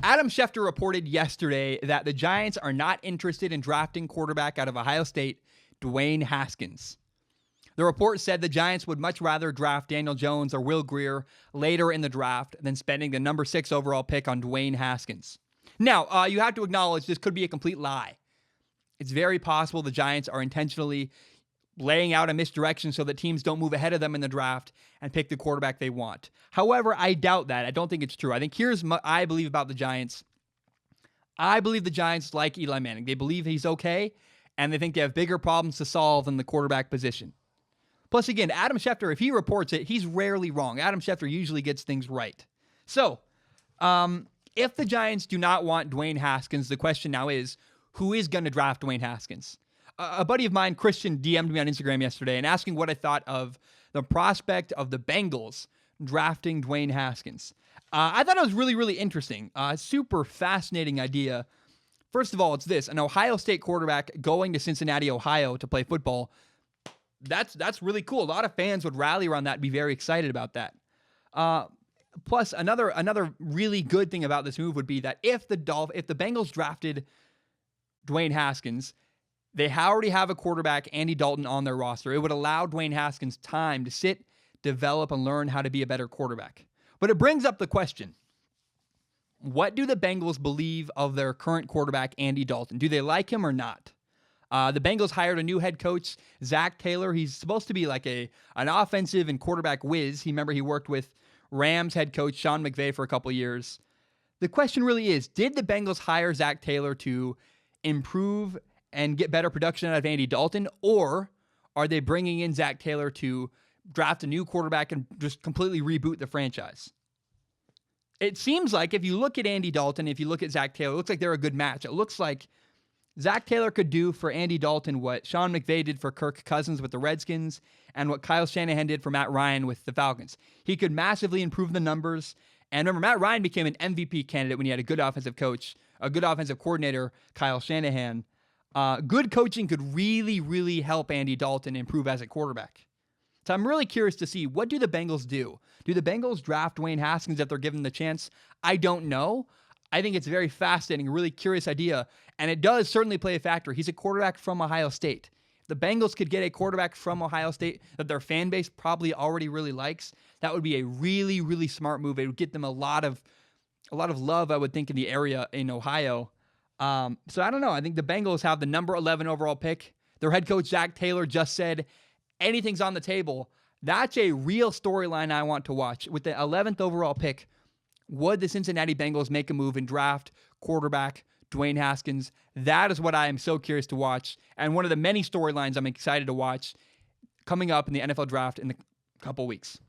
Adam Schefter reported yesterday that the Giants are not interested in drafting quarterback out of Ohio State, Dwayne Haskins. The report said the Giants would much rather draft Daniel Jones or Will Grier later in the draft than spending the number 6 overall pick on Dwayne Haskins. Now, you have to acknowledge this could be a complete lie. It's very possible the Giants are intentionally laying out a misdirection so that teams don't move ahead of them in the draft and pick the quarterback they want. However, I doubt that. I don't think it's true. I think here's what I believe about the Giants. I believe the Giants like Eli Manning. They believe he's okay, and they think they have bigger problems to solve than the quarterback position. Plus, again, Adam Schefter, if he reports it, he's rarely wrong. Adam Schefter usually gets things right. So, if the Giants do not want Dwayne Haskins, the question now is, who is going to draft Dwayne Haskins? A buddy of mine, Christian, DM'd me on Instagram yesterday and asking what I thought of the prospect of the Bengals drafting Dwayne Haskins. I thought it was really, really interesting. Super fascinating idea. First of all, it's this. An Ohio State quarterback going to Cincinnati, Ohio to play football. That's really cool. A lot of fans would rally around that and be very excited about that. Plus, another really good thing about this move would be that if the Bengals drafted Dwayne Haskins, they already have a quarterback, Andy Dalton, on their roster. It would allow Dwayne Haskins time to sit, develop, and learn how to be a better quarterback. But it brings up the question, what do the Bengals believe of their current quarterback, Andy Dalton? Do they like him or not? The Bengals hired a new head coach, Zach Taylor. He's supposed to be like an offensive and quarterback whiz. Remember, he worked with Rams head coach Sean McVay for a couple of years. The question really is, did the Bengals hire Zach Taylor to improve and get better production out of Andy Dalton, or are they bringing in Zach Taylor to draft a new quarterback and just completely reboot the franchise? It seems like if you look at Andy Dalton, if you look at Zach Taylor, it looks like they're a good match. It looks like Zach Taylor could do for Andy Dalton what Sean McVay did for Kirk Cousins with the Redskins and what Kyle Shanahan did for Matt Ryan with the Falcons. He could massively improve the numbers. And remember, Matt Ryan became an MVP candidate when he had a good offensive coach, a good offensive coordinator, Kyle Shanahan. Good coaching could really, really help Andy Dalton improve as a quarterback. So I'm really curious to see, what do the Bengals do? Do the Bengals draft Dwayne Haskins if they're given the chance? I don't know. I think it's a very fascinating, really curious idea, and it does certainly play a factor. He's a quarterback from Ohio State. If the Bengals could get a quarterback from Ohio State that their fan base probably already really likes, that would be a really, really smart move. It would get them a lot of love, I would think, in the area in Ohio. So I don't know. I think the Bengals have the number 11 overall pick. Their head coach, Zach Taylor, just said anything's on the table. That's a real storyline I want to watch. With the 11th overall pick, would the Cincinnati Bengals make a move and draft quarterback Dwayne Haskins? That is what I am so curious to watch. And one of the many storylines I'm excited to watch coming up in the NFL draft in a couple weeks.